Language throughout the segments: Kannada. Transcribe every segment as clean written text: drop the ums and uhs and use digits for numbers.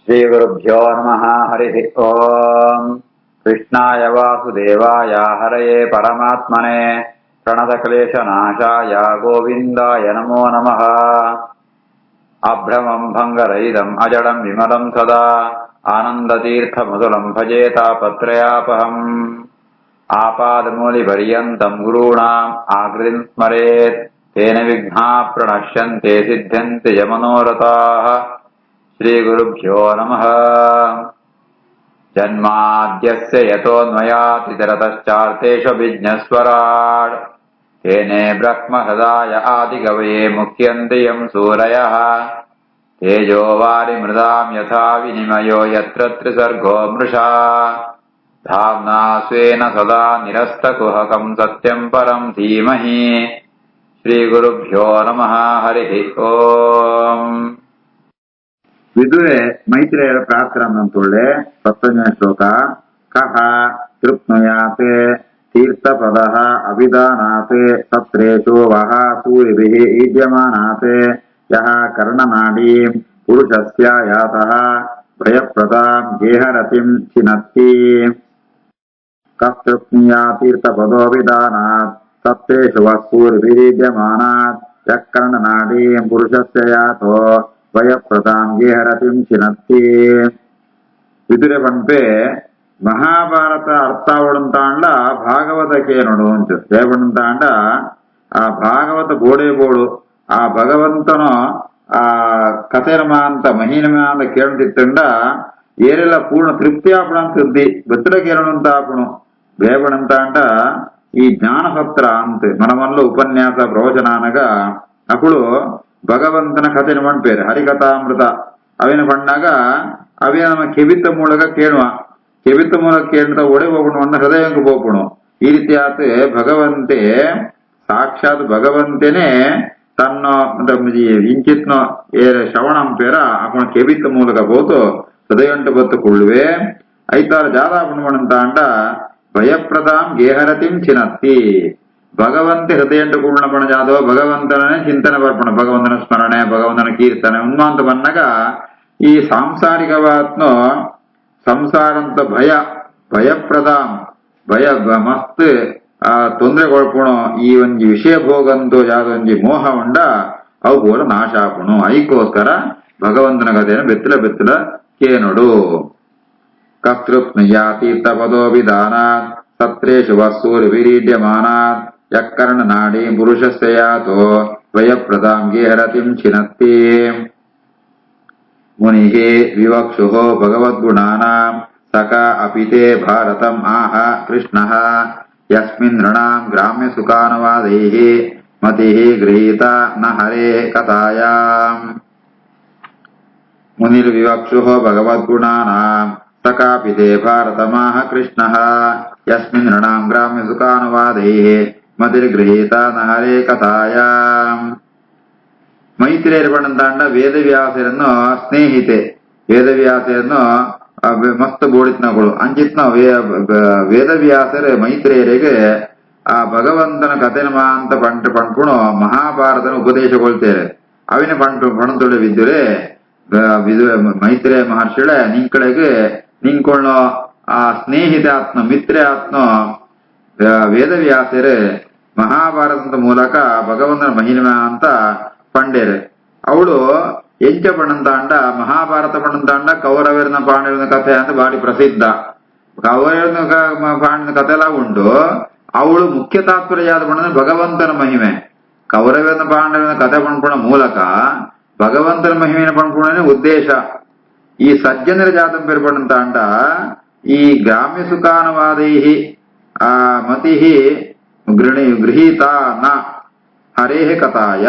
श्रीगुरुभ्यो नमः। हरिः ओम्। कृष्णाय वासुदेवाय हरये परमात्मने प्रणतक्लेशनाशाय गोविन्दाय नमो नमः। अभ्रमम् भङ्गरहितम् अजडम् विमलम् सदा आनन्दतीर्थमधुरम् भजे तापत्रयापहम्। आपादमूलिपर्यन्तम् गुरूणाम् आकृतिम् स्मरेत् तेन विघ्नाः प्रणश्यन्ते सिद्ध्यन्ति च मनोरथाः। श्रीगुरुभ्यो नमः। जन्माद्यस्य यतोऽन्वयातितरतश्चार्थेष्वभिज्ञस्वराट् तेने ब्रह्महृदाय आदिकवये मुह्यन्ति यम् सूरयः। तेजो वारिमृदाम् यथा विनिमयो यत्र त्रिसर्गो मृषा धाम्ना स्वेन सदा निरस्तकुहकम् सत्यम् परम् धीमहि। श्रीगुरुभ्यो नमः। हरिः ओम्। ವಿದುರೆ ಮೈತ್ರೇಯರ ಪ್ರಾರ್ಥನೆ ಅಂತೊಳ್ಳೆ 10ನೇ ಶ್ಲೋಕ. ಕಹ ತೃಪ್ನುಯಾತೆ ತೀರ್ಥಪದ ಅಭಿಧಾನಾತೆ ತತ್ರೇಶೋ ವಹ ಸೂರಿಭಿಃ ಈಡ್ಯಮಾನಾತೆ ಯಹ ಕರ್ಣನಾಡಿ ಪುರುಷಸ್ಯ ಯಾತಃ ಭಯಪ್ರದಾಂ ಗೇಹರತಿಂ ಚಿನತ್ತಿ. ಕಸ್ತೃಪ್ನುಯಾ ತೀರ್ಥಪದೋಭಿಧಾನಾತ್ ತತ್ರೇಶು ವಃ ಸೂರಿಭಿಃ ಈಡ್ಯಮಾನಾತ್ ಯಃ ಕರ್ಣನಾಡಿ ಪುರುಷಸ್ಯ ಯಾತೋ ಭಯಪ್ರದಾಂ ಗೇಹರತಿಂ ಚಿನತ್ತಿ. ವಿದುರೆ ಪಂಪೆ ಮಹಾಭಾರತ ಅರ್ಥ ಅವಡಂತಾಂಡ ಭಾಗವತ ಕೇನೋಡು ಅಂಚು ದೇವಣಂತಾಂಡ ಆ ಭಾಗವತ ಬೋಡೆ ಬೋಡು ಆ ಭಗವಂತನು ಆ ಕಥೆನಮ ಅಂತ ಮಹಿನಮ ಅಂತ ಕೇಳ್ತಿತ್ತಂಡ ಏರೆಲ್ಲ ಪೂರ್ಣ ತೃಪ್ತಿ ಆಪಣ ಸುದ್ದಿ ಬತ್ರ ಕೇಳೋಣ ಅಂತ ಆಪಣು ದೇವಣಂತಾಂಡ ಈ ಜ್ಞಾನಸತ್ರ ಅಂತ మనమల్ల ಉಪನ್ಯಾಸ ಪ್ರವಚನ అనಗ ಅಕುಳು ಭಗವಂತನ ಕಥೆನ ಪಂಪೇರು ಹರಿಕಥಾಮೃತ ಅವೇನ ಪಣ್ಣಾಗ ಅವೇ ನಮ್ಮ ಕೆವಿತ ಮೂಲಕ ಕೇಳುವ ಕೆವಿತ ಮೂಲಕ ಕೇಳಿದ ಒಡೆ ಹೋಗುಣು ಅನ್ನ ಹೃದಯಕ್ಕೆ ಹೋಗುಣು. ಈ ರೀತಿ ಆತ ಭಗವಂತೆ ಸಾಕ್ಷಾತ್ ಭಗವಂತನೇ ತನ್ನ ಇಂಚಿತ್ನ ಶ್ರವಣಂ ಪೇರ ಅಪ್ಪಣ ಕೆವಿತ ಮೂಲಕ ಹೋತು ಹೃದಯಂಟ ಬತ್ತುಕೊಳ್ಳುವೆ ಐತಾರ ಜಾದಾಪಣವಂತ ಅಂಡ ಭಯಪ್ರದಾಂ ಗೇಹರತಿಂ ಚಿನತ್ತಿ. ಭಗವಂತ ಹೃದಯಂಟ ಕೂರ್ಣ ಪಣ ಜಾದವ ಭಗವಂತನೇ ಚಿಂತನೆ ಬರ್ಪಣ ಭಗವಂತನ ಸ್ಮರಣೆ ಭಗವಂತನ ಕೀರ್ತನೆ ಉನ್ಮಾಂತ ಬಂದಾಗ ಈ ಸಾಂಸಾರಿಕವಾತ್ನ ಸಂಸಾರಂತ ಭಯಪ್ರದಾಂ ಭಯ ಮಸ್ತ್ ತೊಂದರೆ ಕೊಳ್ಪುಣು ಈ ಒಂಜಿ ವಿಷಯ ಭೋಗಂತೋ ಯಾವ್ದೊಂಜಿ ಮೋಹ ಉಂಡ ಅವು ಬೋಲ ನಾಶ ಆಪುಣು. ಐಕೋಸ್ಕರ ಭಗವಂತನ ಕಥೆಯನ್ನು ಬೆತ್ತಲ ಬೆತ್ತಲ ಕೇನೊಡು. ಕರ್ತೃಪ್ನುಯಾ ತೀರ್ಥಪದೋಭಿಧಾನಾತ್ ತತ್ರೇಶು ವಸ್ಸೂರಿಭಿರೀಡ್ಯಮಾನಾತ್ ಯಕ್ಕರ್ಣ ನಾಡಿ ಪುರುಷಸ್ಯ ಯಾತೋ ಭಯಪ್ರದಾಂ ಗೇಹರತಿಂ ಚಿನತ್ತಿ. ಮುನಿಃ ವಿವಕ್ಷುಃ ಭಗವದ್ಗುಣಾನಾಂ ಸಖ ಅಪಿತೇ ಭಾರತಂ ಆಹ ಕೃಷ್ಣಃ ಯಸ್ಮಿನ್ ನೃಣಾಂ ಗ್ರಾಮ್ಯ ಸುಖಾನುವಾದೈಃ ಮತಿಃ ಗೃಹೀತ ನ ಹರೇ ಕಥಾಯಾಂ. ಮುನಿರ್ವಿವಕ್ಷುಃ ಭಗವದ್ಗುಣಾನಾಂ ಸಖಾಪಿತೇ ಭಾರತಮಾಹ ಕೃಷ್ಣಃ ಯಸ್ಮಿನ್ ನೃಣಾಂ ಗ್ರಾಮ್ಯ ಸುಖಾನುವಾದೈಃ ಮತಿರ್ಗೃಹೀತ ನ ಹರೇ ಕಥಾಯಾಂ. ಮೈತ್ರೇಯರು ಪಡಂತಾಂಡ ವೇದವ್ಯಾಸರನ್ನು ಸ್ನೇಹಿತೆ ವೇದವ್ಯಾಸರನ್ನು ಮಸ್ತ್ ಬೋಡಿತ್ನಗಳು ಅಂಚಿತ್ನ ವೇದವ್ಯಾಸರ ಮೈತ್ರೇಯರಿಗೆ ಆ ಭಗವಂತನ ಕಥೆನಮ ಅಂತ ಪಂಡ್ಪುಣು ಮಹಾಭಾರತನ ಉಪದೇಶಗೊಳ್ತೇರೆ ಅವಿನ ಪಣತೊಡೆ ಬಿದ್ದರೆ ಮೈತ್ರೇಯ ಮಹರ್ಷಿಳ ನಿಂಕಳೆಗೆ ನಿಂಕೊಳ್ಳೋ ಆ ಸ್ನೇಹಿತ ಆತ್ಮ ಮಿತ್ರೆ ಆತ್ಮ ವೇದವ್ಯಾಸರು ಮಹಾಭಾರತದ ಮೂಲಕ ಭಗವಂತನ ಮಹಿಮೆ ಅಂತ ಪಂಡೇರು. ಅವಳು ಎಂಚ ಪಣಂತಾಂಡ ಮಹಾಭಾರತ ಪಣಂತಾಂಡ ಕೌರವರನ ಪಾಂಡವನ ಕಥೆ ಅಂತ ಬಾರಿ ಪ್ರಸಿದ್ಧ. ಕೌರವರನ ಪಾಂಡವನ ಕಥೆ ಎಲ್ಲ ಉಂಟು. ಅವಳು ಮುಖ್ಯ ತಾತ್ಪರ್ಯ ಯಾವ್ದು ಪಣ ಭಗವಂತನ ಮಹಿಮೆ. ಕೌರವರನ ಪಾಂಡವನ ಕಥೆ ಪಣ್ಪುಣ ಮೂಲಕ ಭಗವಂತನ ಮಹಿಮೆನ ಪಣ್ಪುಣನೇ ಉದ್ದೇಶ. ಈ ಸಜ್ಜನರ ಜಾತಂ ಪೇರು ಪಣಂತಾಂಡ ಈ ಗ್ರಾಮ್ಯ ಸುಖಾನುವಾದೈಹಿ ಆ ಮತಿಃ ಗೃಹೀತ ನ ಹರೇಹ ಕಥಾಯ.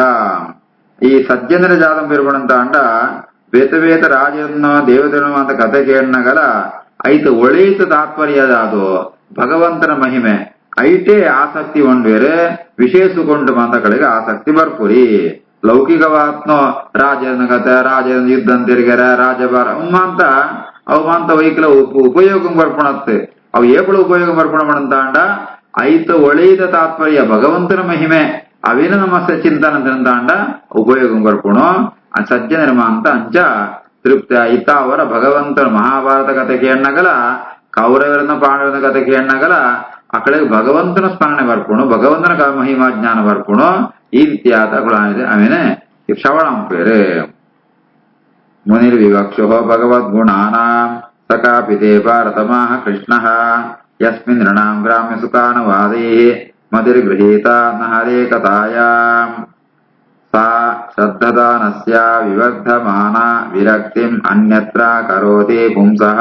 ಈ ಸಜ್ಜನರ ಜಾತಂ ಪೇರು ಪಣಂತಾಂಡ ಬೇತ ರಾಜನ ದೇವತೆನು ಅಂತ ಕಥೆ ಕೇಳನಗಲ ಐತು ಒಳೀತ ತಾತ್ಪರ್ಯದಾದು ಭಗವಂತನ ಮಹಿಮೆ ಐಟೇ ಆಸಕ್ತಿ ಒಂಡ್ವೇರೆ ವಿಶೇಷಕೊಂಡು ಅಂತ ಕಡೆಗೆ ಆಸಕ್ತಿ ಬರ್ಪುರಿ. ಲೌಕಿಕವಾತ್ನ ರಾಜನ ಕಥೆ ರಾಜನ ಯುದ್ಧ ತಿರುಗರ ರಾಜಭಾರ ಉಮ್ಮಾಂತ ಅವಂತ ವೈಕಲ ಉಪಯೋಗ ಬರ್ಪಣತ್ತೆ ಅವು ಏಪಳು ಉಪಯೋಗ ಬರ್ಪಣ ಮಾಡಂತಾಂಡ ಐತ ಒಳೀದ ತಾತ್ಪರ್ಯ ಭಗವಂತನ ಮಹಿಮೆ ಅವೇನ ನಮ್ಮ ಚಿಂತನ ತಿಂತಾಂಡ ಉಪಯೋಗ ಬರ್ಪುಣು ಆ ಸಜ್ಜನರ್ಮ ಅಂತ ಅಂಚ ತೃಪ್ತಿ ಆಯ್ತಾ ಅವರ ಭಗವಂತನ ಮಹಾಭಾರತ ಕಥೆ ಕೇಳನಗಲ ಕೌರವರನ್ನ ಪಾಂಡವರ ಕಥೆ ಕೇಳನಗಲ ಆ ಕಡೆಗೆ ಭಗವಂತನ ಸ್ಮರಣೆ ಬರ್ಕೊಂಡು ಭಗವಂತನ ಮಹಿಮಾ ಜ್ಞಾನ ಬರ್ಕೊಂಡು ಈ ರೀತಿಯಾದ ಗುಣಾನಿದೆ ಆಮೇಲೆ ಶ್ರವಣಂ ಪೇರೆ ಮುನಿರ್ವಿವಕ್ಷೋ ಭಗವದ್ಗುಣಾನಾಂ ಸಕಾಪಿತೆ ಭಾರತಮಾಹ ಕೃಷ್ಣಃ ಯಸ್ಮಿನ್ ನೃಣಾಂ ಗ್ರಾಮ್ಯ ಸುಖಾನುವಾದೈಃ ಮತಿರ್ಗೃಹೀತ ನ ಹರೇ ಕಥಾಯಾಂ ಸಾ ಶ್ರದ್ಧದಾನಸ್ಯ ವಿವರ್ಧಮಾನ ವಿರಕ್ತಿಂ ಅನ್ಯತ್ರ ಕರೋತಿ ಪುಂಸಃ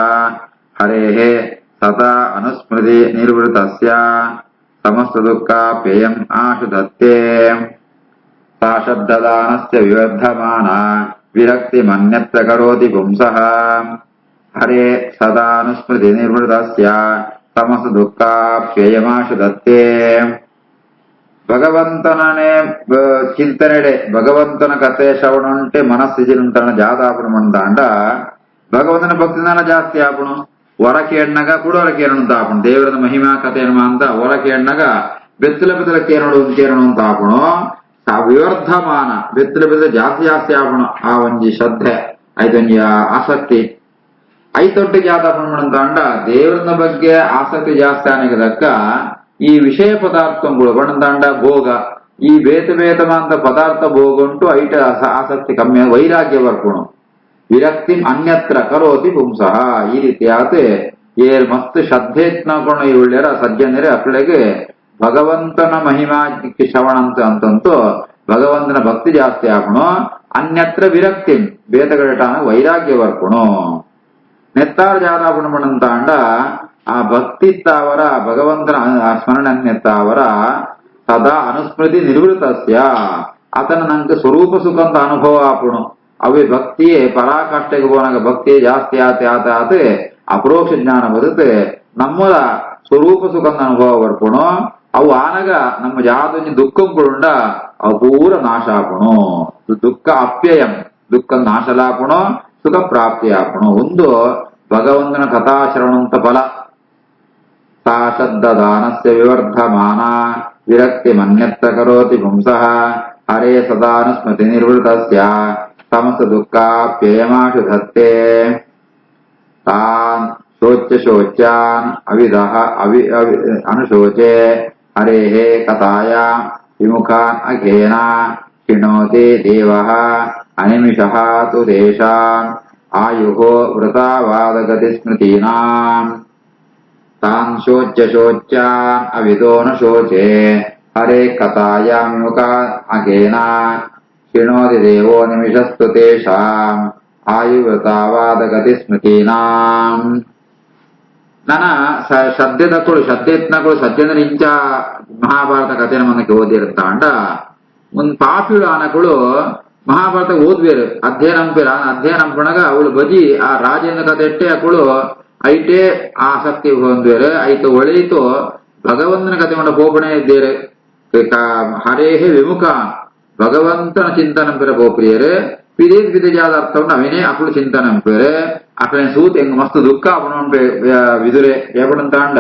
ಹರೇಃ ಸದಾ ಅನುಸ್ಮೃತಿ ನಿರ್ವೃತಸ್ಯ ಸಮಸ್ತ ದುಃಖಾಪ್ಯಯಂ ಆಶುಧತ್ತೆ ಸಾ ಶ್ರದ್ಧದಾನಸ್ಯ ವಿವರ್ಧಮಾನ ವಿರಕ್ತಿಮನ್ಯತ್ರ ಕರೋತಿ ಪುಂಸಃ ಹರೇ ಸದಾ ಅನುಸ್ಮೃತಿ ನಿರ್ವೃತಸ್ಯ ಸಮಸ್ತ ದುಃಖಾಪ್ಯಯಮಾಶುಧತ್ತೆ ಭಗವಂತನೇ ಚಿಂತನೆಡೆ ಭಗವಂತನ ಕಥೆ ಶ್ರವಣ ఉంటే మనస్సు చింతన జాదాపురం అంటాండ ಭಗವಂತನ ಭಕ್ತಿನ ಜಾಸ್ತಿ ಆಪುಣು ಹೊರಕ್ಕೆ ಎಣ್ಣಗ ಕುಡೋರಕ್ಕೆ ಏನಂತ ಆಪುಣು ದೇವರದ ಮಹಿಮಾ ಕಥೆ ಅಂತ ಹೊರಕ್ಕೆ ಎಣ್ಣಗ ಬೆತ್ತಲ ಬೆತ್ತಲ ಕೇರಳು ಅಂತ ಆಪುಣು ವಿವರ್ಧಮಾನ ಬೆತ್ತಲ ಬೆತ್ತಲ ಜಾಸ್ತಿ ಜಾಸ್ತಿ ಆಪುಣು ಆ ಒಂಜಿ ಶ್ರದ್ಧೆ ಐದೊಂಜಿ ಆಸಕ್ತಿ ಐತೊಟ್ಟಿಗೆ ಜಾತಾಪುಣ ಅಂತ ದೇವರದ ಬಗ್ಗೆ ಆಸಕ್ತಿ ಜಾಸ್ತಿ ಆನೆಗದಕ್ಕ ಈ ವಿಷಯ ಪದಾರ್ಥಗಳು ಬಣ್ಣದಾಂಡ ಭೋಗ ಈ ಬೇತಬೇತಮಾಂತ ಪದಾರ್ಥ ಭೋಗ ಉಂಟು ಐಟ ಆಸಕ್ತಿ ಕಮ್ಮಿ ವೈರಾಗ್ಯ ಬರ್ಕೊಣು ವಿರಕ್ತಿ ಅನ್ಯತ್ರ ಕರೋತಿ ಪುಂಸಃ ಈ ರೀತಿಯಾದ ಏರ್ ಮಸ್ತ್ ಶ್ರದ್ಧೆತ್ನಕೊಂಡು ಈ ಒಳ್ಳೆಯರ ಸಜ್ಜನರೇ ಅಕ್ಕಳಿಗೆ ಭಗವಂತನ ಮಹಿಮಾ ಶ್ರವಣ ಅಂತಂತೂ ಭಗವಂತನ ಭಕ್ತಿ ಜಾಸ್ತಿ ಆಪಣು ಅನ್ಯತ್ರ ವಿರಕ್ತಿ ಬೇತಗಟಾನ ವೈರಾಗ್ಯ ಬರ್ಕೊಣು ನೆತ್ತಾರ ಜಾತಾಪಣ ಬಣ್ಣಂತಾಂಡ ಆ ಭಕ್ತಿ ತಾವರ ಭಗವಂತನ ಸ್ಮರಣೆ ತಾವರ ಸದಾ ಅನುಸ್ಮೃತಿ ನಿರ್ವೃತಸ್ಯ ಆತನ ನಂಗೆ ಸ್ವರೂಪ ಸುಖಂತ ಅನುಭವ ಆಪುಣು ಅವೇ ಭಕ್ತಿಯೇ ಪರಾಕಾಷ್ಠೆಗೆ ಹೋನಾಗ ಭಕ್ತಿ ಜಾಸ್ತಿ ಆತೆ ಅಪರೋಕ್ಷ ಜ್ಞಾನ ಬರುತ್ತೆ ನಮ್ಮದ ಸ್ವರೂಪ ಸುಖಂತ ಅನುಭವ ಬರ್ಪುಣು ಅವು ಆನಗ ನಮ್ಮ ಜಾತೊಂಜಿ ದುಃಖಂಗಳುಂಡ ಅವು ಪೂರ ನಾಶ ಆಪುಣು ದುಃಖ ಅಪ್ಯಯಂ ದುಃಖ ನಾಶಲಾಪುಣು ಸುಖ ಪ್ರಾಪ್ತಿ ಆಪುಣು ಒಂದು ಭಗವಂತನ ಕಥಾಶ್ರವಣಂತ ಫಲ ಸಾ ಶ್ರದ್ಧದಾನಸ್ಯ ವಿವರ್ಧಮಾನ ವಿರಕ್ತಿಮನ್ಯತ್ರ ಕರೋತಿ ಪುಂಸಃ ಹರೇ ಸದಾನುಸ್ಮೃತಿ ನಿರ್ವೃತಸ್ಯ ಸಮಸ್ತ ದುಃಖಾಪ್ಯಯಮಾಶುಧತ್ತೆ ತಾನ್ ಶೋಚ್ಯಾನ್ ಅವಿದಃ ಅನುಶೋಚೆ ಹರೇಃ ಕಥಾಯಾಂ ವಿಮುಖಾನ್ ಅಘೇನ ಶೃಣೋತಿ ದೇವಃ ಅನಿಮಿಷಃ ತು ತೇಷಾಂ ಆಯುಃ ವೃತಾವಾದಗತಿ ಸ್ಮೃತೀನಾಂ ತಾನ್ ಶೋಚ್ಯಾನ್ ಅವಿದೋ ನ ಶೋಚೆ ಹರೇ ಕಥಾಯಾಂ ವಿಮುಖಾನ್ ಅಘೇನ ಶೃಣೋತಿ ದೇವೋ ನಿಮಿಷಸ್ತು ತೇಷಾಂ ಆಯುವೃತಾವಾದಗತಿ ಸ್ಮೃತೀನಾಂ ನನ್ನ ಶ್ರದ್ಧೆ ತಕ್ಕಳು ಶ್ರದ್ಧೆತ್ನಗಳು ಸಜ್ಜನರ ಇಂಚ ಮಹಾಭಾರತ ಕಥೆನ ಮನಕ್ಕೆ ಓದಿರುತ್ತಾಂಡ ಒಂದು ಪಾಪಿಳು ಆನಗಳು ಮಹಾಭಾರತ ಓದ್ಬೇರು ಅಧ್ಯಯನ ಪಣಗ ಅವಳು ಬಜಿ ಆ ರಾಜೇಂದ್ರ ಕಥೆ ಎಟ್ಟೆ ಅಕ್ಕಳು ಐಟೇ ಆಸಕ್ತಿ ಹೊಂದೇರು ಐತು ಒಳೆಯಿತು ಭಗವಂತನ ಕಥೆ ಮಾಡ ಪೋಪಣೆ ಇದ್ದೇರು ಹರೇಹೇ ವಿಮುಖ ಭಗವಂತನ ಚಿಂತನ ಪೆರ ಪೋಪ್ರಿಯರು ವಿದೇಜಾದ ಅರ್ಥವನ್ನು ಅವನೇ ಅಕ್ಕಳು ಚಿಂತನ ಪೇರು ಅక్కడ ಸೂತ್ ಹೆಂಗ್ ಮಸ್ತ್ ದುಃಖ ಅವನು ವಿದುರೆ ಏಪಡಂತಾಂಡ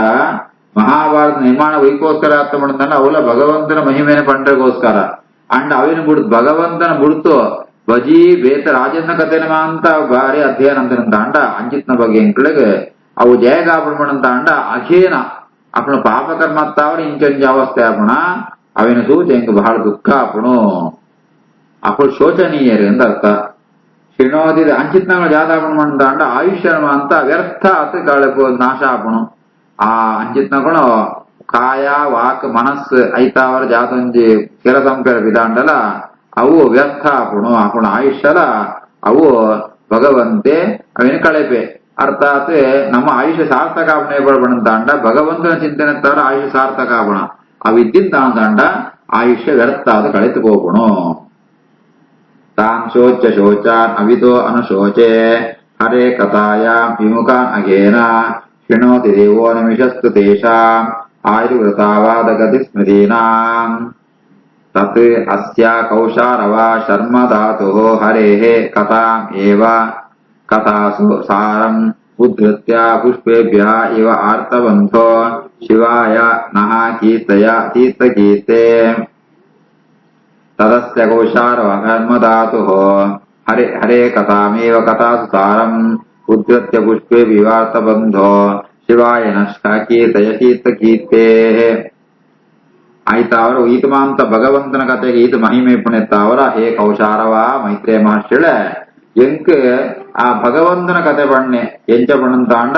ಮಹಾಭಾರತ ನಿರ್ಮಾಣ ವೈಕೋಸ್ಕರ ಅರ್ಥ ಮಾಡಂತಾಂಡ ಅವಳ ಭಗವಂತನ ಮಹಿಮೆನ ಪಂಡ್ರಗೋಸ್ಕರ ಅಂಡ್ ಅವಿನ ಬಿಡ್ತು ಭಗವಂತನ ಬಿಡ್ತು ಬಜಿ ಬೇತ ರಾಜೇಂದ್ರ ಕಥೆನ ಅಂತ ಬಾರಿ ಅಧ್ಯಯನ ಅಂತಂತಾಂಡ ಅಂಜಿತ್ನ ಬಗ್ಗೆ ಎಂಕ್ಳಿಗೆ ಅವು ಜಯಗಾಪಣಂತಾಂಡ ಅಖೇನ ಅಪ್ಪಣ ಪಾಪಕರ್ಮತ್ತಾವ್ರ ಇಂಚಂಜ ಅವಸ್ಥೆ ಆಪಣ ಅವಿನ ಸೂಚ ಹೆಂಗ್ ಬಹಳ ದುಃಖ ಆಪಣು ಅಪ್ಪಳು ಶೋಚನೀಯರು ಅಂತ ಅರ್ಥ ಶಿಣೋದಿದ ಅಂಚಿತ್ನ ಜಾತಾಪಣ ಮಾಡಂತಾಂಡ ಆಯುಷ್ಯ ಅಂತ ವ್ಯರ್ಥ ಅತ್ ಕಾಳೆ ನಾಶ ಆಪಣು ಆ ಅಂಚಿತ್ನಗಳು ಕಾಯ ವಾಕ್ ಮನಸ್ಸು ಐತಾವರ ಜಾತೊಂಜಿ ಕೆರಸಂಪೆರ ವಿಧಾಂಡಲ ಅವು ವ್ಯರ್ಥ ಆಪುಣ ಆಯುಷ್ಯಲ ಅವು ಭಗವಂತೆ ಅವಿನ ಕಳೆಪೆ ಅರ್ಥಾತ್ ನಮ್ಮ ಆಯುಷ್ಯ ಸಾರ್ಥಕ ಆಪಣೆ ಬಣ್ಣಂತಾಂಡ ಭಗವಂತನ ಚಿಂತನೆ ತರ ಆಯುಷ್ಯ ಸಾರ್ಥಕ ಆಪಣ ಅವಿದ್ದಿನ ತಾಂಡ ಆಯುಷ್ಯ ವ್ಯರ್ಥ ಆದ ಕಳೆತು ಹೋಗುಣು ತಾನ್ ಶೋಚಾನ್ ಅವಿದೋ ಅನುಶೋಚೆ ಹರೇ ಕಥಾಯಾಂ ವಿಮುಖಾನ್ ಅಘೇನ ಶೃಣೋತಿ ದೇವೋ ನಿಮಿಷಸ್ತು ತೇಷಾಂ ಆಯುರ್ವೃತಾವಾದಗತಿ ಸ್ಮೃತೀನಾಂ ತತ್ ಅಸ್ಯ ಕೌಶಾರವ ಶರ್ಮ ಧಾತುಃ ಹರೇಃ ಕಥಾಂ ಏವ ಕಥಾಸು ಸಾರಂ ಉದ್ಧೃತ್ಯ ಪುಷ್ಪೇಭ್ಯಃ ಇವ ಆರ್ತವಂತೋ ಶಿವಾಯ ನಃ ಕೀರ್ತಕೀರ್ತೆ ತದಸ್ಯ ಕೌಶಾರವ ಕರ್ಮ ಧಾತುಃ ಹರೆ ಹರೇ ಕಥಾಮೇವ ಕಥಾಸು ಸಾರಂ ಉದ್ಧತ್ಯ ಪುಷ್ಪೇ ವಿವಾರ್ತ ಬಂಧೋ ಶಿವಾಯ ನಷ್ಟ ಕೀರ್ತಯತೀರ್ಥ ಕೀರ್ತೆ. ಆಯ್ತಾವರು ಈತಮಾಂತ ಭಗವಂತನ ಕಥೆಗೆ ಈತ ಮಹಿಮೆ ಪುಣೆತ್ತಾವರ ಹೇ ಕೌಶಾರವ ಮೈತ್ರೇಯ ಮಹರ್ಷಿಳ ಎಂಕ್ ಆ ಭಗವಂತನ ಕಥೆ ಬಣ್ಣೆ ಎಂಚ ಬಣ್ಣಂತಾಂಡ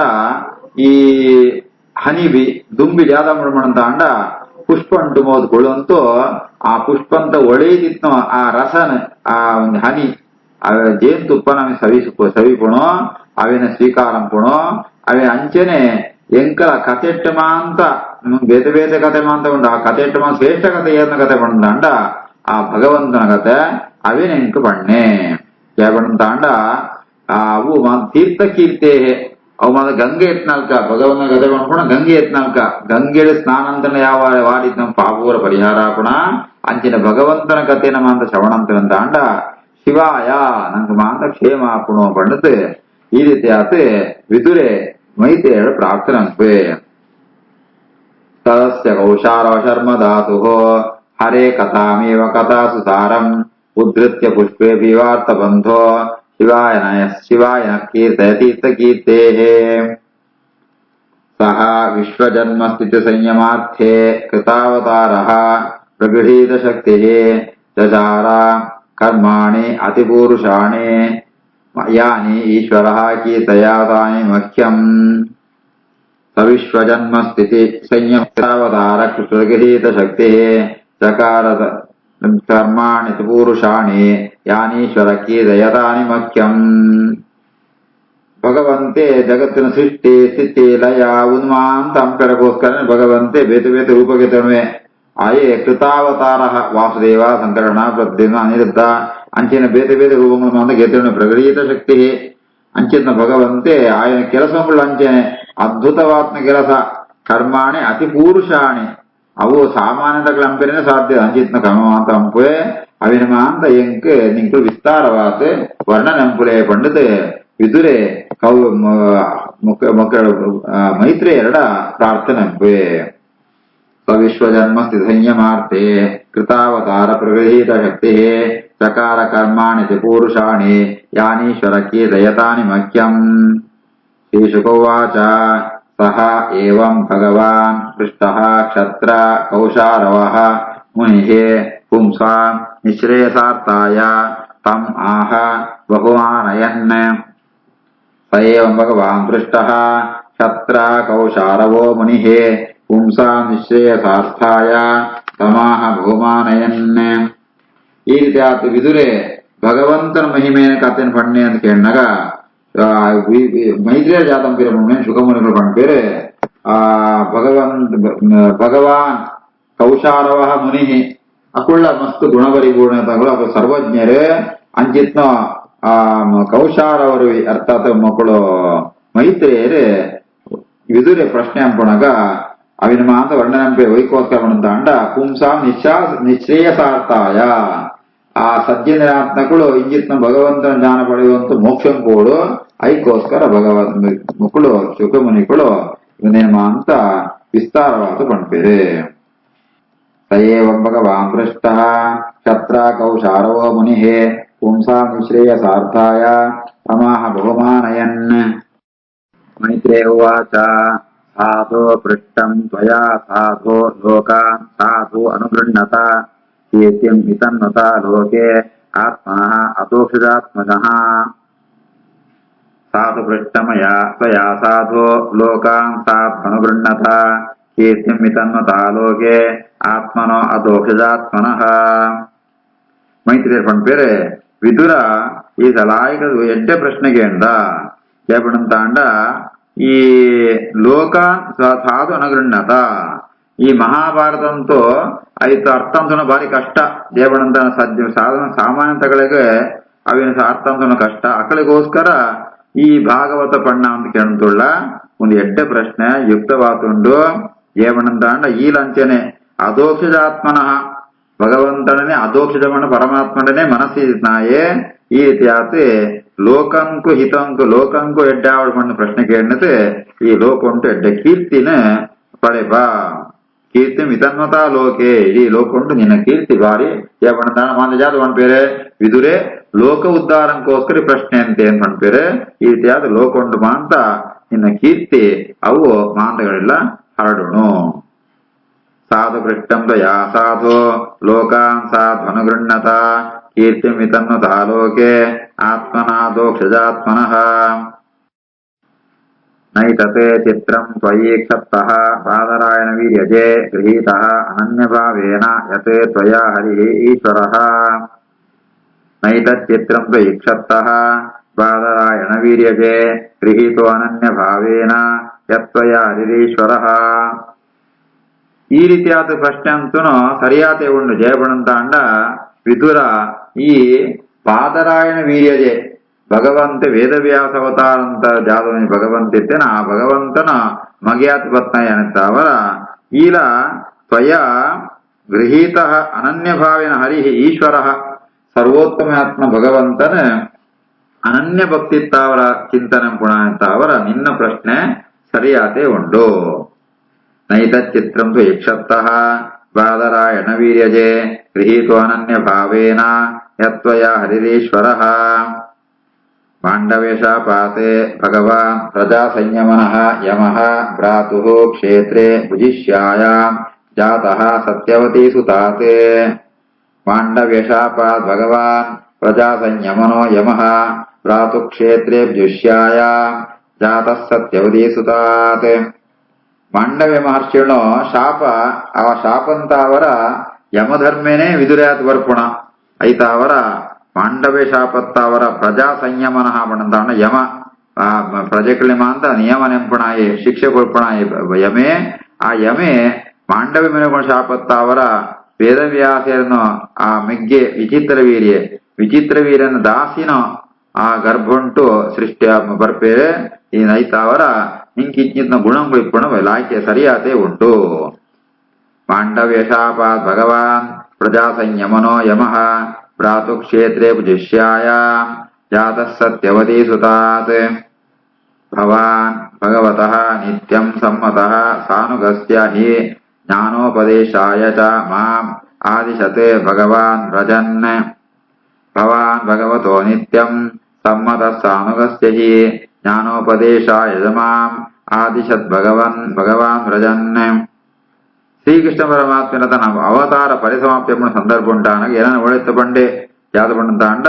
ಈ ಹನಿಬಿ ದುಂಬಿ ಜಾದ ಮಣ್ಣಂತಾಂಡ ಪುಷ್ಪ ಉಂಟು ಮೋದ್ಕೊಳ್ಳುವಂತೂ ಆ ಪುಷ್ಪಂತ ಒಳೇದಿತ್ತು ಆ ರಸನ ಆ ಒಂದು ಹನಿ ಜೇನುತುಪ್ಪ ನಮಗೆ ಸವಿಪುಣೋ ಅವೇನ ಸ್ವೀಕಾರಂಪುಣೋ ಅವೇ ಅಂಚೆನೆ ಎಂಕಲ ಕಥೆಟ್ಟಮಾಂತ ಬೇದ ಬೇದ ಕಥೆ ಮಾಂತ ಉಂಡು ಆ ಕಥೆಟ್ಟಮ ಶ್ರೇಷ್ಠ ಕಥೆ ಏನ ಕಥೆ ಬಂದಾಂಡ ಆ ಭಗವಂತನ ಕಥೆ ಅವೇನ ಎಂಕ ಬಣ್ಣೆ ಬಣ್ಣಂತಾಂಡ ಅವು ತೀರ್ಥ ಕೀರ್ತೆ ಅವು ಮಾತ್ರ ಗಂಗೆ ಎತ್ನಾಲ್ಕ ಭಗವಂತನ ಕಥೆ ಬಂದ್ಪುಣ ಗಂಗೆ ಎತ್ನಾಲ್ಕ ಗಂಗೆಡೆ ಸ್ನಾನಂತನ ಯಾವ ವಾಡಿದ್ ನಮ್ಮ ಪಾಪೂರ ಪರಿಹಾರ ಪುಣ ಅಂಚಿನ ಭಗವಂತನ ಕಥೆನ ಮಾಂತ ಶ್ರವಣಂತನಂತಾಂಡ ಶಿವಾಯ ನಂಗೆ ಮಾಂತ ಕ್ಷೇಮ ಪುಣೋ ಬಣ್ಣತ್ ಈ ರೀತಿ ಆತ ವಿದುರೆ ಮೈತ್ರೇಯ ಪ್ರಾರ್ಥನೆ ತದಸ್ಯ ಕೌಶಾರವ ಶರ್ಮ ಧಾತು ಹರೇ ಕಥಾಮೇವ ಕಥಾಸು ಸಾರಂ ಉದ್ಧತ್ಯ ಪುಷ್ಪೇ ವಿವಾರ್ತ ಬಂಧೋ ಶಿವಾಯ ಕೀರ್ತಯತೀರ್ಥ ಕೀರ್ತೆ. ಸಹ ವಿಶ್ವಜನ್ಮ ಸ್ಥಿತಿ ಸಂಯಮಾರ್ಥೇ ಕೃತಾವತಾರಃ ಪ್ರಗೃಹೀತ ಶಕ್ತಿ ಚಚಾರ ಕರ್ಮಾಣಿ ಅತಿಪೂರುಷಾಣಿ ಯಾನಿ ಈಶ್ವರಃ ಕೀರ್ತಯಾತಾನಿ ಮಖ್ಯಂ. ಸವಿಶ್ವಜನ್ಮ ಸ್ಥಿತಿ ಸಂಯಮಾವತಾರ ಪ್ರಗೃಹೀತ ಶಕ್ತಿ ಚಕಾರ ಕರ್ಮಾಣಿ ಪೂರುಷಾಣಿ ಯಾನೀಶ್ವರ ಕೀರ್ತಯತಾನಿ ಮಖ್ಯಂ. ಭಗವಂತೆ ಜಗತ್ತಿನ ಸೃಷ್ಟಿ ಸ್ಥಿತಿ ಲಯ ಉನ್ಮಾಂತ ಅಂಕರಗೋಸ್ಕರ ಭಗವಂತೆ ಬೇತೆ ಬೇತೆ ರೂಪಗೆತನುವೆ ಆಯೇ ಕೃತಾವತಾರ ವಾಸುದೇವ ಸಂಕರಣ ಪ್ರದ್ಯುಮ್ನ ಅನಿರುದ್ಧ ಅಂಚಿನ ಬೇತೆ ಬೇತೆ ರೂಪಗಳು ಮಾತ್ರ ಗೆತನು ಪ್ರಗಡೀತ ಶಕ್ತಿ ಅಂಚಿನ ಭಗವಂತೆ ಆಯನ ಕೆಲಸಗಳು ಅಂಚೆನೆ ಅದ್ಭುತವಾತ್ಮ ಕೆಲಸ ಕರ್ಮಾಣಿ ಅತಿ ಪೂರುಷಾಣಿ ಅವು ಸಾಮಾನ್ಯತಗಳ ಅಂಪೇನೆ ಸಾಧ್ಯ ಅಂಚಿತ್ನ ಕರ್ಮಾಂತ ಅಂಪುವೆ ಅವಿನ ಮಾಂತ ಎಂಕ್ ನಿಂಕು ವಿಸ್ತಾರವಾದ ವರ್ಣನೆಂಪುಲೆ ಪಂಡಿತ ವಿದುರೆ ಕೌ ಮಕ್ಕಳ ಮೈತ್ರೇಯರಡ ಪ್ರಾರ್ಥನೆಂಪುವೆ. ಸ್ವವಿಶ್ವಜನ್ಮ ಸ್ಥಿತಿ ಸಂಯಮಾರ್ಥೆ ಕೃತಾವತಾರ ಪ್ರಗೃಹೀತ ಶಕ್ತಿ ಚಕಾರ ಕರ್ಮಾಣಿ ಪೂರುಷಾಣಿ ಯಾನೀಶ್ವರ ಕೀರ್ತಯತಾನಿ ಮಖ್ಯಂ. ಶ್ರೀಶುಕೋವಾಚ ಸಹ ಏವಂ ಭಗವಾನ್ ಪೃಷ್ಟಃ ಕ್ಷತ್ರ ಕೌಶಾರವಃ ಮುನಿಃ ಪುಂಸಾಂ ನಿಶ್ರೇಯಸಾರ್ಥಾಯ ತಂ ಆಹ ಬಹುಮಾನಯನ್. ಸ ಏವಂ ಭಗವಾನ್ ಪೃಷ್ಟಃ ಕ್ಷತ್ರ ಕೌಶಾರವೋ ಮುನಿಃ ಪುಂಸಾಂ ನಿಶ್ರೇಯಸಾರ್ಥಾಯ ತಮಾಹ ಬಹುಮಾನಯನ್. ಈ ರೀತಿ ಆತ ವಿದುರೆ ಭಗವಂತನ ಮಹಿಮೆಯ ಕಥೆನ ಪಣ್ಣೆ ಅಂತ ಕೇಳಿದಾಗ ಮೈತ್ರೇಯ ಜಾತಂ ಪೇರೆ ಮುನ್ನೆ ಶುಕಮುನಿಗಳು ಪಂಪೇರೆ ಭಗವಾನ್ ಕೌಶಾರವ ಮುನಿ ಅಕುಳ್ಳ ಮಸ್ತ್ ಗುಣಪರಿಪೂರ್ಣತೆಗಳು ಅವು ಸರ್ವಜ್ಞರೇ ಅಂಚಿತ್ನ ಕೌಶಾರವರು ಅರ್ಥಾತ್ ಮಕ್ಕಳು ಮೈತ್ರೇಯರೇ ವಿದುರೆ ಪ್ರಶ್ನೆ ಅಂಪಣಗ ಅವಿನ ಮಾತ ವರ್ಣನಂಪೆ ವೈಕೋಸ್ಕರ ಅಂಡ ಪುಂಸಾಂ ನಿಶ್ರೇಯಸಾರ್ಥಾಯ ಆ ಸಜ್ಜನಾತ್ಮಗಳು ಇಂಜಿತ್ನ ಭಗವಂತನ ಜ್ಞಾನ ಪಡೆಯುವಂತ ಮೋಕ್ಷಂ ಕೋಡು ಐಕೋಸ್ಕರ ಭಗವಂತ ಮಕ್ಕಳು ಶುಕಮುನಿಗಳು ಇವನೇಮ ಅಂತ ವಿಸ್ತಾರವಾದ ಪಂಪೇರೆ. ಸಯೇವಂ ಭಗವಾನ್ ಪೃಷ್ಟಃ ಕ್ಷತ್ರ ಕೌಶಾರವೋ ಮುನಿಃ ಪುಂಸಾಂ ನಿಶ್ರೇಯಸಾರ್ಥಾಯ ತಮಾಹ ಬಹುಮಾನಯನ್. ಮೈತ್ರೇಯ ಉವಾಚ ಸಾಧೋ ಪೃಷ್ಟಂ ತ್ವಯಾ ಸಾಧೋ ಲೋಕಾನ್ ಸಾಧು ಅನುಗೃಹ್ಣತ ಕೀರ್ತಿಂ ಹಿತನ್ವತ ಲೋಕೆ ಆತ್ಮನಃ ಅತೋಕ್ಷಜಾತ್ಮಜಃ. ಸಾಧು ಪೃಷ್ಟಮಯಾ ತ್ವಯಾ ಸಾಧೋ ಲೋಕಾನ್ ಸಾಧು ಅನುಗೃಹ್ಣತ ಕೀರ್ತಿಂ ಹಿತನ್ವತ ಲೋಕೆ ಆತ್ಮನೋ ಅದೋಕ್ಷಜಾತ್ಮನಃ. ಮೈತ್ರಿಯರ್ ಪಂಪೇರೆ ವಿದುರ ಈ ಸಲಾಯಿಕ ಎಡ್ಡೆ ಪ್ರಶ್ನೆಗೆ ಅಂದ ಕೇಪಣಂತಾಂಡ ಈ ಲೋಕ ಸಾಧು ಅನುಗೃಹ್ಣತ ಈ ಮಹಾಭಾರತಂತೂ ಐದು ಅರ್ಥಾಂಶನ ಭಾರಿ ಕಷ್ಟ ದೇವಣಂತ ಸಾಧನ ಸಾಮಾನ್ಯತೆಗಳಿಗೆ ಅವಿನ ಅರ್ಥಾಂಶನ ಕಷ್ಟ ಅಕಳಿಗೋಸ್ಕರ ಈ ಭಾಗವತ ಪಣ್ಣ ಅಂತ ಕೇಳ್ತುಳ್ಳ ಒಂದು ಎಡ್ಡೆ ಪ್ರಶ್ನೆ ಯುಕ್ತವಾತುಂಡು ದೇವಣಂತಾಂಡ ಈ ಲಂಚನೆ ಅದೋಕ್ಷಜಾತ್ಮನಃ ಭಗವಂತನೇ ಅದೋಕ್ಷಜಮಣ ಪರಮಾತ್ಮನೇ ಮನಸ್ಸಿನಾಯೇ ಈ ರೀತಿ ಆತ ಲೋಕಂಕು ಹಿತಂಕು ಲೋಕಂಕು ಎಡ್ಡಾವಳ ಮಣ್ಣು ಪ್ರಶ್ನೆ ಕೇಳಿನತೆ ಈ ಲೋಕ ಉಂಟು ಎಡ್ಡೆ ಕೀರ್ತಿನ ಪಡೆಬಾ ಕೀರ್ತಿ ಮಿತನ್ವತಾ ಲೋಕೆ ಈ ಲೋಕ ಉಂಟು ನಿನ್ನ ಕೀರ್ತಿ ಬಾರಿ ಯಾವಣ ಮಾನ ಜಾತ ಒನ್ ಪೇರೆ ವಿದುರೆ ಲೋಕ ಉದ್ಧಾರಕ್ಕೋಸ್ಕರ ಈ ಪ್ರಶ್ನೆ ಅಂತೆ ಏನ್ ಮಾಡ್ಬೇರೆ ಈ ರೀತಿಯಾದ ಲೋಕ ಉಂಟು ಮಾಂತ ನಿನ್ನ ಕೀರ್ತಿ ಅವು ಮಾಂತಗಳೆಲ್ಲ ಹರಡುಣು. ಸಾಧು ಪೃಷ್ಟಂ ಯಾ ಸಾಧು ಲೋಕಾನ್ ಸಾಧ್ವನುಗೃಹ್ಣತ ಕೀರ್ತಿಂ ವಿತನ್ನು ತಾಲೋಕೆ ಆತ್ಮನಾದೋಕ್ಷಜಾತ್ಮನಃ ನೈತತೆ ಚಿತ್ರಂ ತ್ವಯೀಕ್ಷಪ್ತಃ ಬಾದರಾಯಣ ವೀರ್ಯಜೆ ಗೃಹೀತಃ ಅನನ್ಯಭಾವೇನ ಯತೆ ತ್ವಯಾ ಹರಿಃ ಈಶ್ವರಃ. ನೈತಚ್ಚಿತ್ರಂ ತ್ವಯೀಕ್ಷಪ್ತಃ ಬಾದರಾಯಣ ವೀರ್ಯಜೆ ಗೃಹೀತೋ ಅನನ್ಯಭಾವೇನ ಯತ್ವಯಾ ಹರಿರೀಶ್ವರಃ. ಈ ರೀತಿಯಾದ ಪ್ರಶ್ನೆ ಅಂತೂ ಸರಿಯಾತೆ ಉಂಡು ಜಯಬಣಂತಾಂಡ ವಿದುರ ಈ ಬಾದರಾಯಣ ವೀರ್ಯಜೆ ಭಗವಂತ ವೇದವ್ಯಾಸ ಅವತಾರ ಅಂತ ಜಾದವನಿ ಭಗವಂತ ಇತ್ತೇನ ಆ ಭಗವಂತನ ಮಗ್ಯಾತ್ ಪತ್ನಯನಂತ ಅವರ ಈಲ ತ್ವಯ ಗೃಹೀತ ಅನನ್ಯ ಭಾವೇನ ಹರಿ ಈಶ್ವರ ಸರ್ವೋತ್ತಮ ಆತ್ಮ ಭಗವಂತನ ಅನನ್ಯ ಭಕ್ತಿತ್ತ ಅವರ ಚಿಂತನೆ ಪುಣ ಅಂತ ಅವರ ನಿನ್ನ ಪ್ರಶ್ನೆ ಸರಿಯಾತೆ ಉಂಡು. ನೈತಚ್ಚಿತ್ರಂ ತು ಯಕ್ಷತ್ತಃ ಬಾದರಾಯಣ ವೀರ್ಯಜೆ ಗೃಹೀತೋ ಅನನ್ಯ ಭಾವೇನ ಯತ್ವಯ ಹರಿರೀಶ್ವರಃ. ಮಾಂಡವ್ಯ ಶಾಪಾತೆ ಭಗವಾನ್ ಪ್ರಜಾ ಸಂಯಮನಃ ಯಮಃ ಭ್ರಾತುಃ ಕ್ಷೇತ್ರೇ ಭುಜಿಷ್ಯಾಯಾಂ ಜಾತಃ ಸತ್ಯವತಿ ಸುತಾತೆ. ಮಾಂಡವ್ಯ ಶಾಪಾತ್ ಭಗವಾನ್ ಪ್ರಜಾ ಸಂಯಮನೋ ಯಮಃ ಭ್ರಾತು ಕ್ಷೇತ್ರೇ ಭುಜಿಷ್ಯಾಯಾಂ ಜಾತಃ ಸತ್ಯವತಿ ಸುತಾತೆ. ಮಾಂಡವ್ಯ ಮಹರ್ಷಿಗಳು ಶಾಪ ಆ ಶಾಪಂತ ಅವರ ಯಮಧರ್ಮೇನೆ ವಿದುರ್ಯಾತ್ ಬರ್ಪುಣ ಐತ ಅವರ ಮಾಂಡವ್ಯ ಶಾಪತ್ತ ಅವರ ಪ್ರಜಾ ಸಂಯಮನ ಬಣ್ಣಂತ ಯಮ ಪ್ರಜೆಗಳಿಮ ಅಂತ ನಿಯಮ ನೆಂಪುಣಾಯಿ ಶಿಕ್ಷೆ ಕೊಡ್ಪುಣಾಯಿ ಯಮೆ ಆ ಯಮೆ ಮಾಂಡವ್ಯ ಮನೆಗಳ ಶಾಪತ್ತ ಅವರ ವೇದವ್ಯಾಸರನ್ನು ಆ ಮೆಗ್ಗೆ ವಿಚಿತ್ರ ವೀರ್ಯನ ದಾಸಿನ ಆ ಗರ್ಭುಂಟು ಸೃಷ್ಟಿ ಬರ್ಪೇರೆ ಈ ನೈತ ಅವರ ಹಿಂಕಿಂಚಿತ್ನ ಗುಣಗಳಿಪ್ಪಣ ಲಾಯ್ಕೆ ಸರಿಯಾತೆ ಉಂಟು. ಮಾಂಡವ್ಯ ಶಾಪಾತ್ ಭಗವಾನ್ ಪ್ರಜಾ ಸಂಯಮನೋ ಯಮಃ ಭ್ರಾತು ಕ್ಷೇತ್ರೇ ಭುಜಿಷ್ಯಾಯಾಂ ಜಾತಃ ಸತ್ಯವತಿ ಸುತಾತ್. ಭವಾನ್ ಭಗವತಃ ನಿತ್ಯಂ ಸಮ್ಮತಃ ಸಾನುಗಸ್ಯ ಹಿ ಜ್ಞಾನೋಪದೇಶಾಯ ಚ ಮಾಂ ಆದಿಶತೆ ಭಗವಾನ್ ವ್ರಜನ್. ಭವಾನ್ ಭಗವತೋ ನಿತ್ಯಂ ಸಮ್ಮತಃ ಸಾನುಗಸ್ಯ ಹಿ ಜ್ಞಾನೋಪದೇಶಾಯ ಚ ಮಾಂ ಆದಿಶತ್ ಭಗವಾನ್ ವ್ರಜನ್. ಶ್ರೀಕೃಷ್ಣ ಪರಮಾತ್ಮನ ತನ್ನ ಅವತಾರ ಪರಿಸಮಾಪ್ತಿ ಸಂದರ್ಭ ಉಂಟಾನಾಗ ಏನನ್ನು ಒಳಿತು ಬಂಡೆ ಯಾದ ಬಂಡ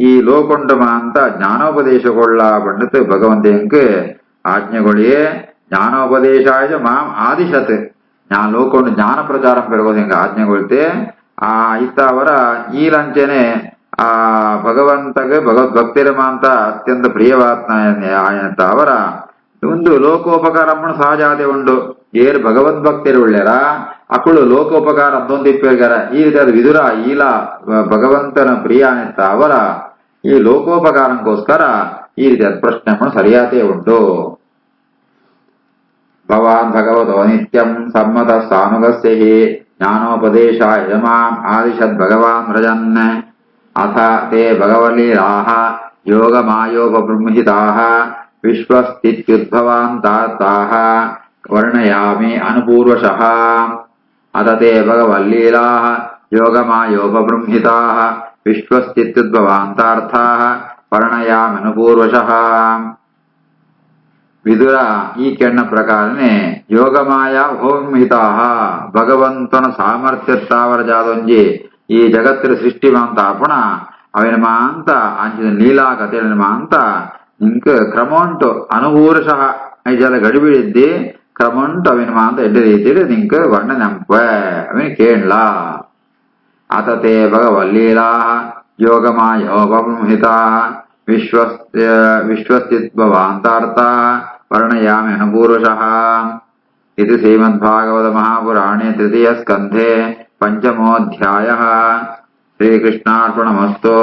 ಈ ಲೋಕೊಂಡಮ ಅಂತ ಜ್ಞಾನೋಪದೇಶಗೊಳ್ಳ ಬಂಡತ್ ಭಗವಂತ ಎಂಕ್ ಆಜ್ಞೆಗೊಳಿಯೇ ಜ್ಞಾನೋಪದೇಶಾಯ ಮಾಂ ಆದಿಶತ್ ಲೋಕೊಂಡು ಜ್ಞಾನ ಪ್ರಚಾರ ಪೆರಗೋದು ಹೆಂಗ ಆಜ್ಞೆಗೊಳ್ತೆ ಆ ಇತ್ತ ಅವರ ಈ ಲಂಚನೆ ಆ ಭಗವಂತಗೆ ಭಗವದ್ಭಕ್ತಿರಮ ಅಂತ ಅತ್ಯಂತ ಪ್ರಿಯವಾತ್ನ ಅವರ ಒಂದು ಲೋಕೋಪಕಾರಮ್ಮನ ಸಹಜಾದೆ ಉಂಡು ಏರ್ ಭಗವದ್ಭಕ್ತಿರು ಉಳ್ಳ್ಯಾರ ಅಕ್ಕಳು ಲೋಕೋಪಕಾರ ಅದೊಂದಿಪ್ಪೇಗಾರ ಈ ರೀತಿಯಾದ ವಿದುರ ಈಲ ಭಗವಂತನ ಪ್ರಿಯ ಅನಿತ್ತ ಅವರ ಈ ಲೋಕೋಪಕಾರಕ್ಕೋಸ್ಕರ ಈ ರೀತಿಯಾದ ಪ್ರಶ್ನೆ ಸರಿಯಾತೆ ಉಂಟು. ಭವಾನ್ ಭಗವತೋ ನಿತ್ಯಂ ಸಮ್ಮತ ಸಾನುಗಸ್ಯ ಹಿ ಜ್ಞಾನೋಪದೇಶಾಯ ಮಾಂ ಆದಿಶದ್ ಭಗವಾನ್ ವ್ರಜನ್. ಅಥ ತೇ ಭಗವಲ್ಲೀಲಾಃ ಯೋಗಮಾಯೋಪಬೃಂಹಿತಾಃ ವಿಶ್ವಸ್ಥಿತ್ಯುದ್ಭವಾಂತಾರ್ಥಾಃ ವರ್ಣಯಾಮಿ ಅನುಪೂರ್ವಶಃ. ಅಥ ತೇ ಭಗವಲ್ಲೀಲಾಃ ಯೋಗಮಾಯೋಪಬೃಂಹಿತಾಃ ವಿಶ್ವಸ್ಥಿತ್ಯುದ್ಭವಾಂತಾರ್ಥಾಃ ವರ್ಣಯಾಮಿ ಅನುಪೂರ್ವಶಃ. ವಿದುರ ಈ ಕೆಣ್ಣ ಪ್ರಕಾರನೆ ಯೋಗಮಾಯ ಹೋಮಿತಾಃ ಭಗವಂತನ ಸಾಮರ್ಥ್ಯತ್ತಾವರ ಜಾದೊಂಜಿ ಈ ಜಗತ್ತಿನ ಸೃಷ್ಟಿ ಮಾಂತ ಪುಣ ಅವಿನ ಮಾಂತ ಅಂಚಿನ ಲೀಲಾ ಕಥೆ ಮಾಂತ ನಿಂಕ ಕ್ರಮೋಂಟು ಅನುಪೂರ್ವಶಃ ಐಜಲ ಗಡಿಬಿಡಿದ್ದಿ ಕ್ರಮೋಂಟು ಅವಿನ ಮಾಂತ ಎಡ್ಡ ರೀತಿಯಲ್ಲಿ ನಿಂಕ ವರ್ಣ ನೆಂಪ ಅವಿನ ಕೇಳಲ. ಅತ ತೇ ಭಗವಲ್ಲೀಲಾಃ ಯೋಗಮಾಯೋಪಬೃಂಹಿತಾಃ ವಿಶ್ವಸ್ಥಿತ್ಭವಾಂತಾರ್ಥಾಃ ವರ್ಣಯಾಮಿ ಅನುಪೂರ್ವಶಃ. ಇದು ಶ್ರೀಮದ್ಭಾಗವತ ಮಹಾಪುರಾಣೇ ತೃತೀಯ ಸ್ಕಂಧೆ ಪಂಚಮೋಧ್ಯಾಯಃ. ಶ್ರೀಕೃಷ್ಣಾರ್ಪಣಮಸ್ತು.